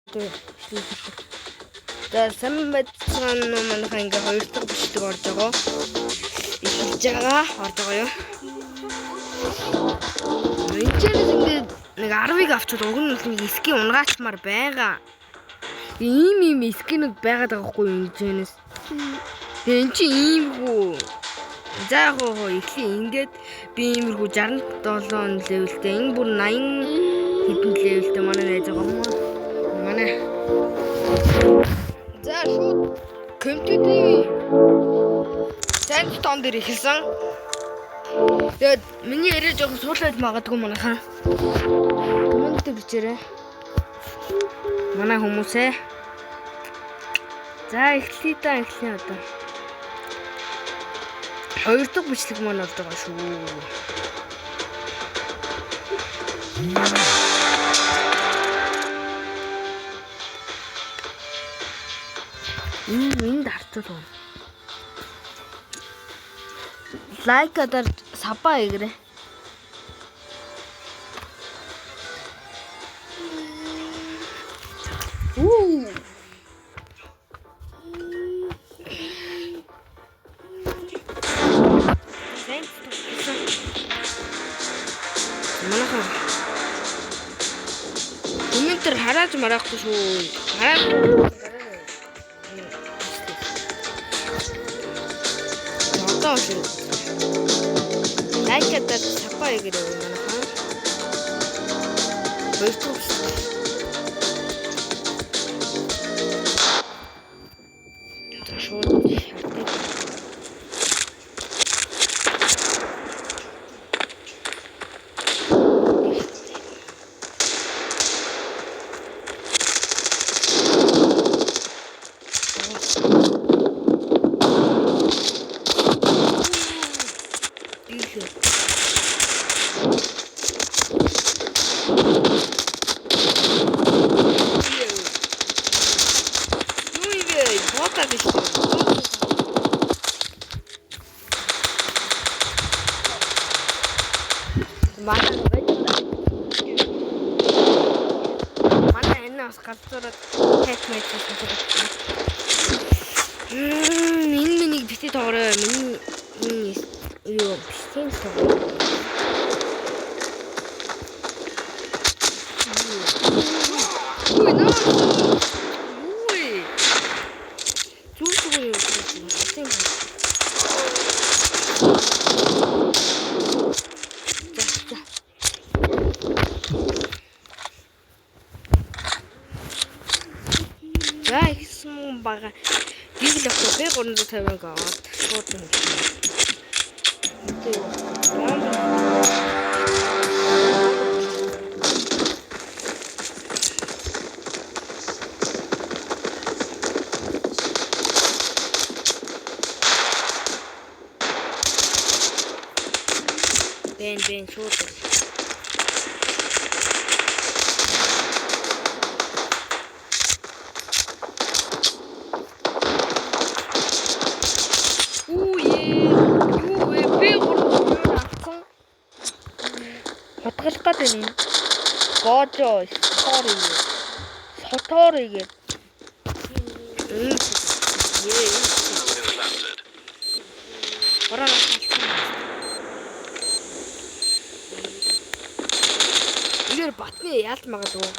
За сайн байцгаана уу манайхаа ингээ хоёр дахь бичлэг орж байгаа. Эхэлж байгаа. Орж байгаа юу? Энэчээс ингээ нэг 10-ыг авчвал уг нь нэг скин унгаачмаар байгаа. Ийм скинүүд байгаад байгаа хгүй юу энэчээс. Тэгээ эн чинь иймгүй. За яг хоо эхлээ ингээд би иймэрхүү 67 левелтэй энэ бүр 80 хэдэн левелтэй манай найз байгаа юм. Манай за шууд компьютерийн сайтон дээр ихсэн. Тэгээд миний яриа жоохон суулаад магадгүй манайхаа. Комментээр бичээрэй. Манай хүмүүсээ. За эхлэе одоо. Хоёр дахь бичлэг маань болж байгаа шүү. Энд харцуулна. Лайк адар сапа игрэ. Комментэр хараад марахгүй шүү. Хараад лайк адар сапа игрэ манайхаа. Бэлтүүс. Ташууд шатыг. Манай энэ бас гарцаараа тест мэт хийсэн. Энэ миний бити тоорой. Миний юу битэн тоорой. Ой, наа. Ой. Зүггүй юу. Яйсан бага. Диглэх би 350 гоод шууд юм. Бен шууд. Хатгалах гэдэг юм. Гоожоо сотор игээд. Игэр батны яалт магадгүй.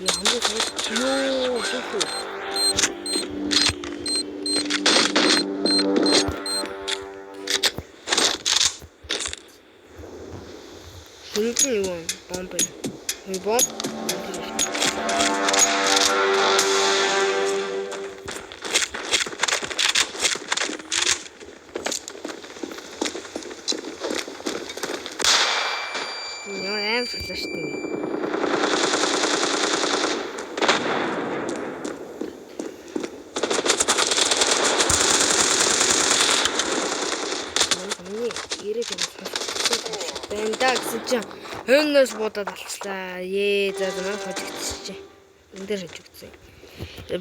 Яамгүй шүү. Хинтэн юу бомб. Бомб. Яа флэш тийм. Бэндаг гэж хөнгөөс бодоод алцлаа. За манай хожигдчихжээ. Энд дээр хожигдсан.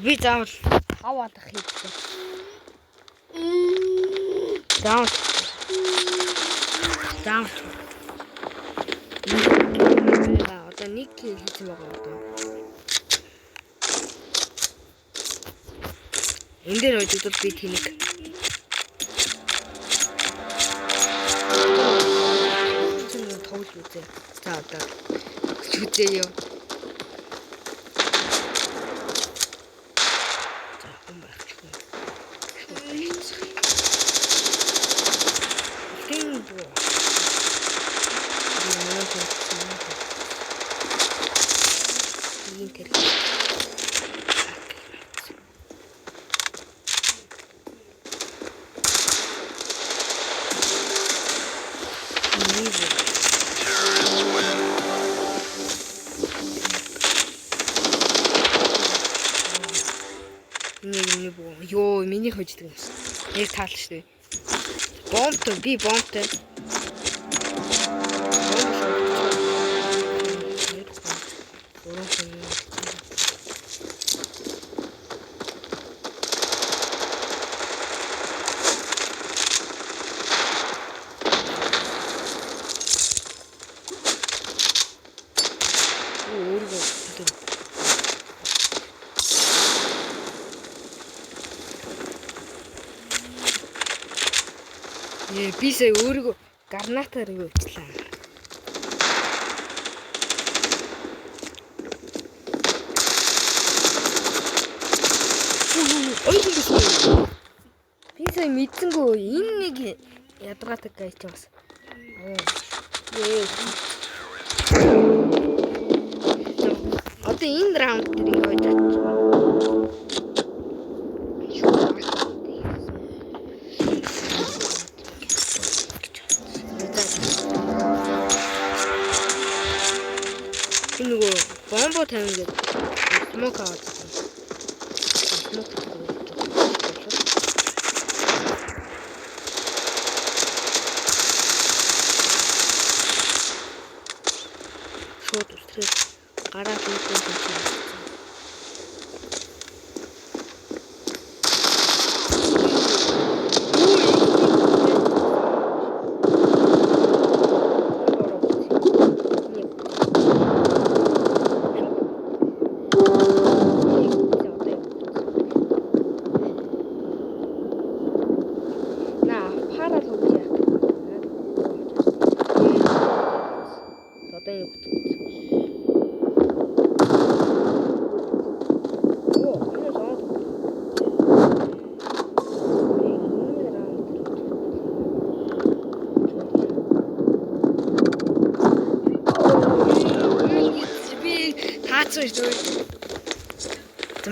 Би заавал 5 алах хийлээ. Заавал заавал. Одоо нэг хийсэн байгаа одоо. Энд дээр хожигдвол би тэнэг. Тоглож үзье. За одоо үзье ёо. За хүмүүс. Тэнэг. Ёо, миний хождог юм. Яг таалж штэ. Бомбтой, би бомбтой. Би сая өөрийгөө гарнатаар өгчлээ. Би сая мэдсэнгөө энэ нэг ядгаатай гайч бас. Одоо энэ раунд дээр явж байгаа. Нөгөө бомбо тавина гэдэг смок аваад байна. Смок шууд устрах гараад ирсэн юм.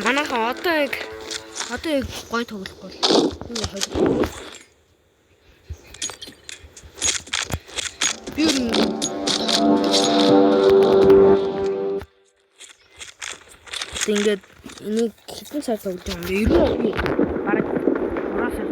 Манайхаа одоо яг гой тоглохгүй. Би ингээд энийг хэдэн сар тоглож байгаа юм бэ? Ер нь би бараг 3 сар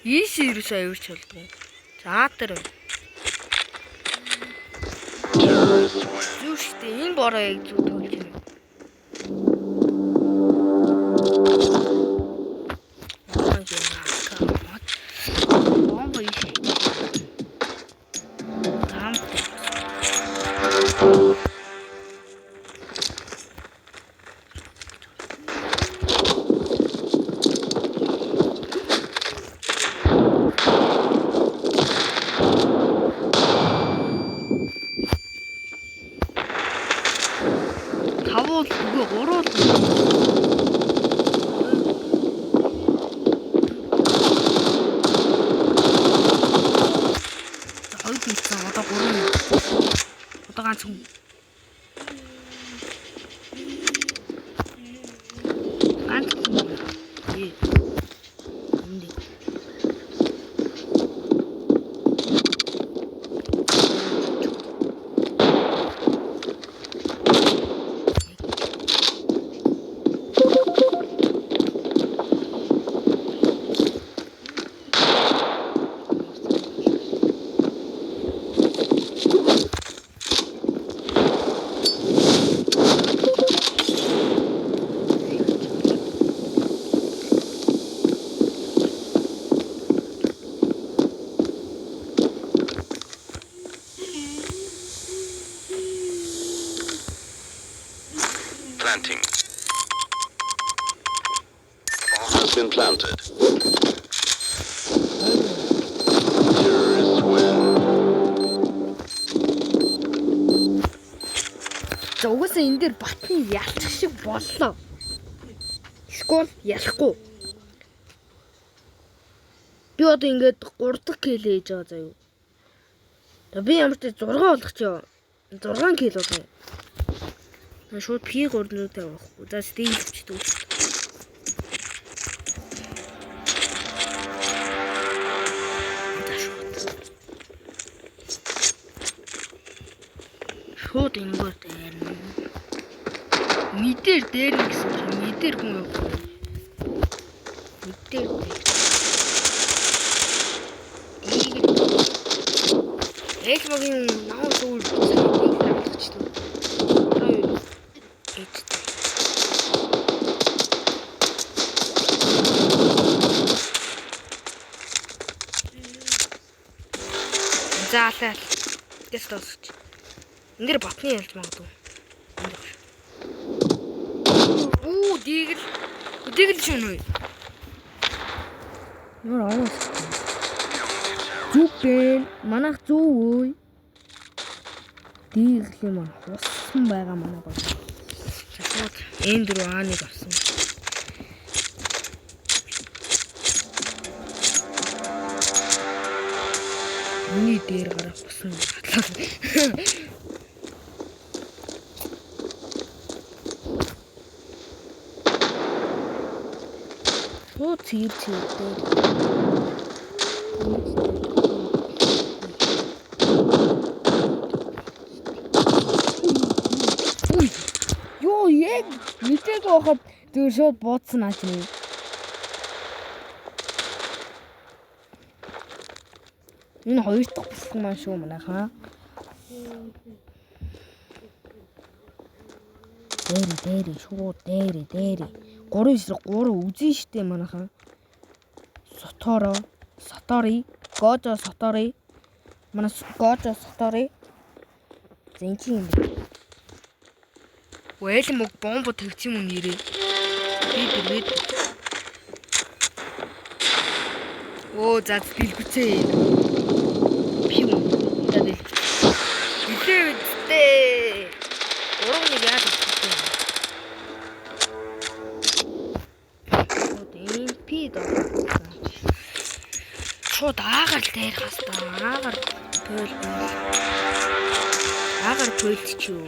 Ийш ирээс аюурч болов. За тэр. Юу штэ энэ бороо яг зүг тоглож байна. Бомбо ийш. Тавууд үгүй гурвууд. Хойд ийсэн одоо гурван. Одоо ганц хүн. Ганц хүн. has been planted. Terrorists win. За угаасаа энэ дээр батны ялчих шиг боллоо. Скол ялахгүй. Би одоо ингээд 3 дахь кил ээж байгаа заяа. За би ямар ч 6 болгох ч ёо. 6 кил болоо. Шууд P300-тай авахгүй. За стейл авчдаг. Шууд ингэгээр дээр. Мэдэр дээр гэсэн чинь мэдэр хүн явах. Мэдэр. Эх могийн наа сүүл авчихсан. Заалаа. Тэс тосч. Эндэр батны ялж магадгүй. Оо, дигэл шөнө. Нөр аваас. Зүгэн манайх зүү. Дигэл юм аа. Усан байгаа манай бол. Чахаад энэ дөрөв ааныг авсан. Миний дээр гарах усан батлаа. Оо цэвэр дээр. Ёо яг мэдээд байхад зөв шууд буудсан аа чинь. Энэ хоёр дахь бэлэг маань шүү манайхаа. Дээр шууд дээр. 3 үзэн штэ манайхаа. Сатори, Гожо Сатори. Манай Гожо Сатори. Зэнчин юм. Уйл мог бомбо тавьчих юм нэрээ. Би. Оо за бэлгүцээ. Пиу. Дэдэл. Илээвдээ. Урагныг яаж авчихсан. Энд пид. Шууд аагаар дээр хастаа. Аагаар пөлч юу.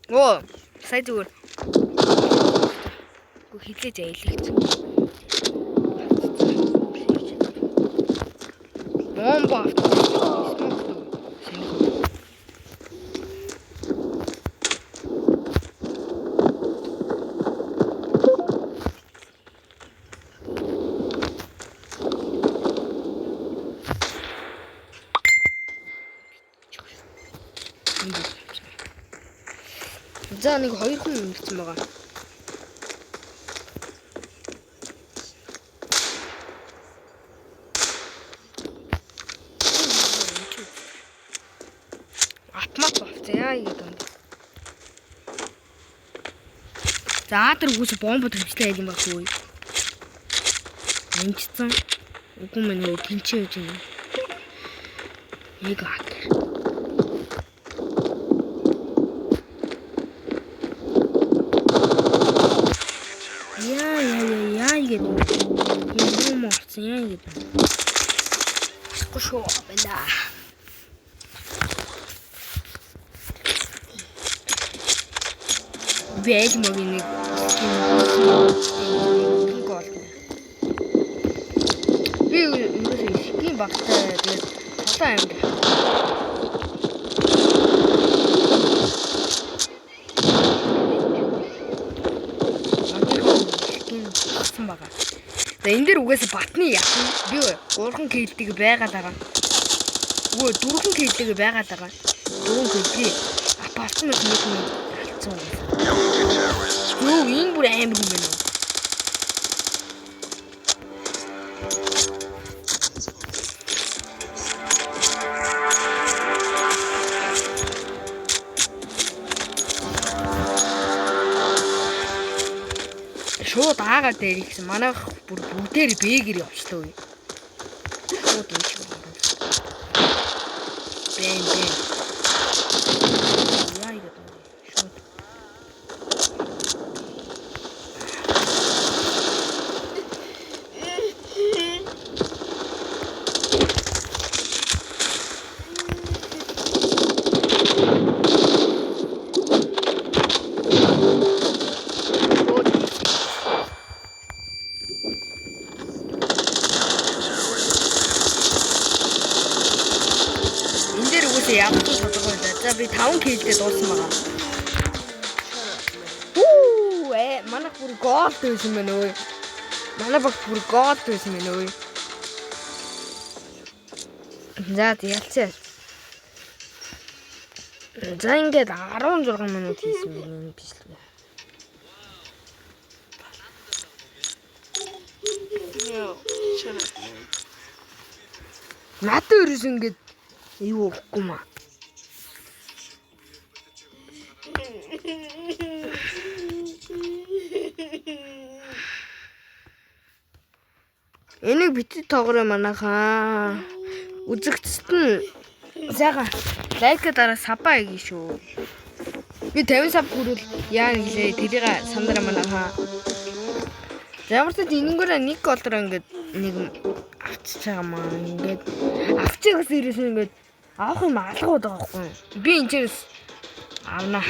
Оо, сая зүгээр. Гү хилээж аялах. Бомба. За нэг 2 хүн ингэсэн байгаа. Автомат болцсон юм. За тэр үгүйс бомбо төвчлээ юм баггүй. Энчсэн. Үгүй мэн үү тэнцээ гэж юм. Нэг хат. Яа. Скушо бля. Бэж мовиник. Гол. Би энэ скин багтаа тэгээд цалаа юм. Энэ дэр үгээс батны яхан би 3 килдэг байгаад байгаа. Үгүй 4 килдэг байгаад байгаа. 4 килдэг апартмент нэг алцсан. Юу энэ бүр амар юм байна уу? шууд аагаар дээр ихсэн. Манайх бүр бүгдээр бээгэр явчлаа үе. Шууд юм шиг байна. Бэн. Яа ингэ даа. Шууд. Яг тодорхой байлаа. За би 5 киллдээ дууссан байгаа. Манай бүр гол дээсэн мэн өө. Манай баг бүр гол дээсэн мэн өө. За ялцээ. За ингээд 16 минут хийсэн мэн бичлээ. Надад ерөөс ингээд юу өгөхгүй маа. Энийг бити тоогоорой манайхаа. Үзэгчд нь сайхан лайк дараа сабаа хийгий шүү. Би 50 саб хүрвэл яа гэлээ тэрийг сандараа манайхаа. Ямар ч энэнгээрээ $1 ингээд нэг авчиж байгаа маа. Ингээд авчихс ирээс ингээд авах юм алгууд байгаа байхгүй. Би энэ чирс авна.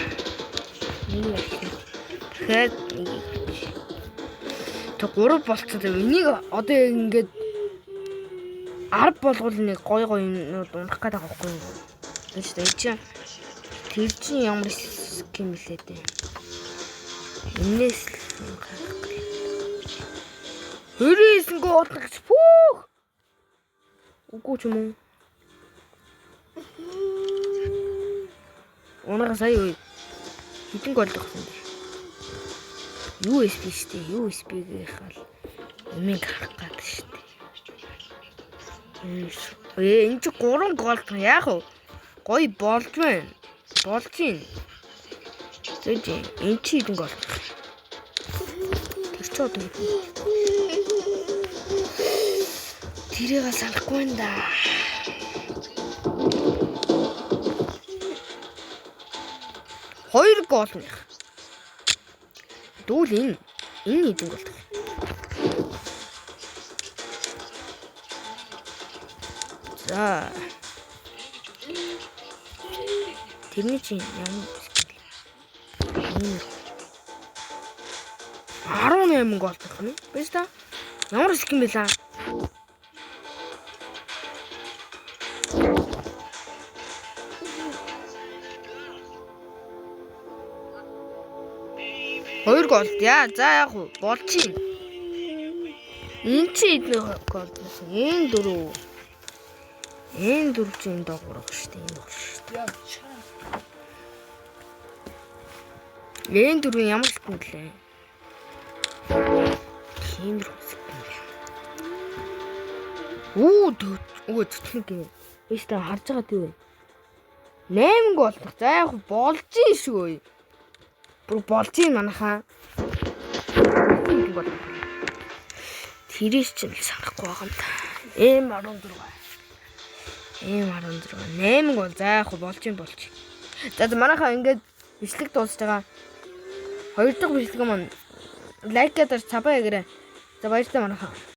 Тэгэхээр тэг 3 болцсон. Энийг одоо ингээд 10 болгол нэг гой юмнууд унах гэдэг байхгүй юу? Тэгэж тэр чинь ямар ским лээ дээ. Энээс хөрөөсөнгөө утгаж пүүх. Үгүй ч юм уу. Унага сая уу. Хитэн гол тогсон. USB штэ. USB-г хал. Өмнө харах гэдэг штэ. Энэ ч 3 гол яах вэ? Гой болж байна. Болж байна. Тэгэж энэ чи хитэн гол. Тэр ч одоо тэрийг санахгүй энэ да. Хоёр гол нэх. Дүүл энэ хитэн гол. За. Тэрний чинь ямар 18 гол байх нь. Биш та? Ямар ским бэлээ? Хоёр гол. Яа, за яг болж чинь. Энэ чи эдгээр гол байсан. Энэ дөрөв. Энэ дөрөв чинь доогуур шүү дээ. Энэ шүү дээ. Энэ дөрөв ямар ским лээ? Хэмэр ским. Зүтгэн гин. Биш та харж байгаа тийм үү? 8 гол. За яг болж чинь шүү. Бүр болж юм манайхаа. Тэрээс ч санахгүй байгаа юм да. M14. 8 гол за яг болж юм. За манайхаа ингээд бичлэг дуусж байгаа. 2 дахь бичлэг маань лайк гэдэг цабаа ягаарай. За баярлалаа манайхаа.